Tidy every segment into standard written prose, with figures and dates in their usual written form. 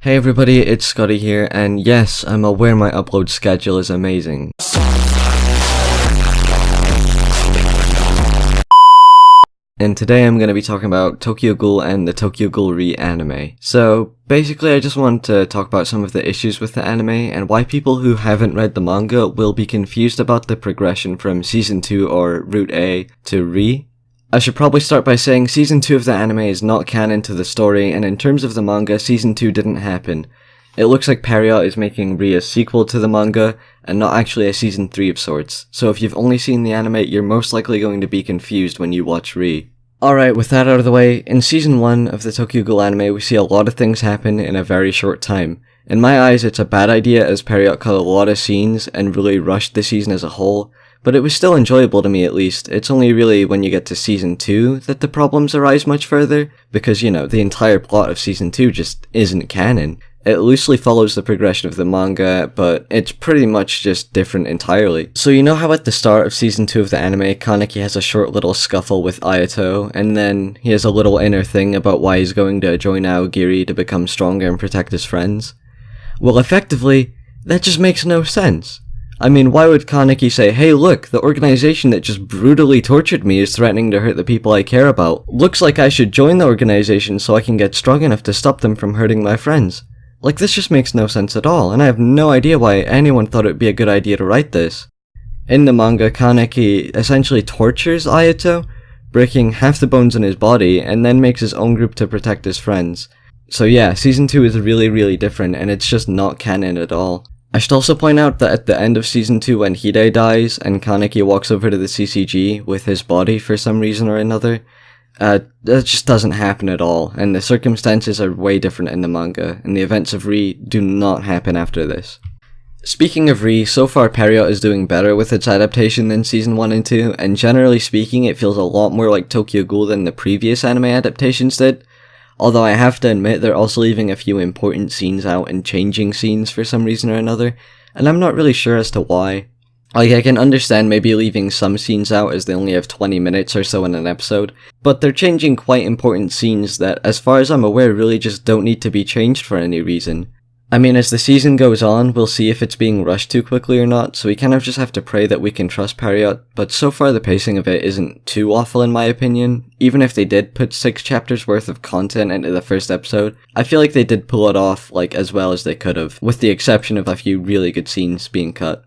Hey everybody, it's Scotty here, and yes, I'm aware my upload schedule is amazing. And today I'm going to be talking about Tokyo Ghoul and the Tokyo Ghoul re-anime. So, basically I just want to talk about some of the issues with the anime, and why people who haven't read the manga will be confused about the progression from Season 2 or Route A to Re. I should probably start by saying Season 2 of the anime is not canon to the story, and in terms of the manga, Season 2 didn't happen. It looks like Periot is making Re a sequel to the manga, and not actually a Season 3 of sorts, so if you've only seen the anime, you're most likely going to be confused when you watch Re. Alright, with that out of the way, in Season 1 of the Tokyo Ghoul anime, we see a lot of things happen in a very short time. In my eyes, it's a bad idea as Periot cut a lot of scenes and really rushed the season as a whole, but it was still enjoyable to me at least. It's only really when you get to Season 2 that the problems arise much further, because, you know, the entire plot of Season 2 just isn't canon. It loosely follows the progression of the manga, but it's pretty much just different entirely. So you know how at the start of Season 2 of the anime, Kaneki has a short little scuffle with Ayato, and then he has a little inner thing about why he's going to join Aogiri to become stronger and protect his friends? Well, effectively, that just makes no sense. I mean, why would Kaneki say, hey look, the organization that just brutally tortured me is threatening to hurt the people I care about. Looks like I should join the organization so I can get strong enough to stop them from hurting my friends. Like, this just makes no sense at all, and I have no idea why anyone thought it would be a good idea to write this. In the manga, Kaneki essentially tortures Ayato, breaking half the bones in his body, and then makes his own group to protect his friends. So yeah, Season 2 is really different, and it's just not canon at all. I should also point out that at the end of Season 2 when Hide dies, and Kaneki walks over to the CCG with his body for some reason or another, that just doesn't happen at all, and the circumstances are way different in the manga, and the events of Re do not happen after this. Speaking of Re, so far Periot is doing better with its adaptation than Season 1 and 2, and generally speaking it feels a lot more like Tokyo Ghoul than the previous anime adaptations did. Although I have to admit they're also leaving a few important scenes out and changing scenes for some reason or another, and I'm not really sure as to why. Like, I can understand maybe leaving some scenes out as they only have 20 minutes or so in an episode, but they're changing quite important scenes that, as far as I'm aware, really just don't need to be changed for any reason. I mean, as the season goes on, we'll see if it's being rushed too quickly or not, so we kind of just have to pray that we can trust Periot, but so far the pacing of it isn't too awful in my opinion. Even if they did put 6 chapters worth of content into the first episode, I feel like they did pull it off, like, as well as they could have, with the exception of a few really good scenes being cut.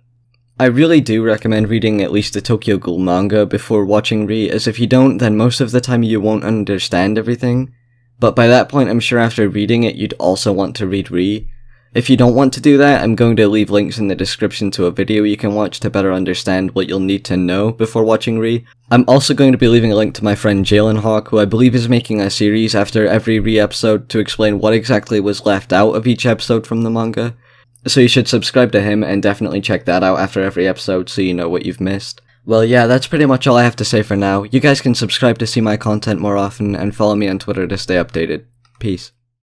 I really do recommend reading at least the Tokyo Ghoul manga before watching Re, as if you don't, then most of the time you won't understand everything. But by that point, I'm sure after reading it, you'd also want to read Re. If you don't want to do that, I'm going to leave links in the description to a video you can watch to better understand what you'll need to know before watching Re. I'm also going to be leaving a link to my friend Jalenhawk, who I believe is making a series after every Re episode to explain what exactly was left out of each episode from the manga. So you should subscribe to him and definitely check that out after every episode so you know what you've missed. Well yeah, that's pretty much all I have to say for now. You guys can subscribe to see my content more often and follow me on Twitter to stay updated. Peace.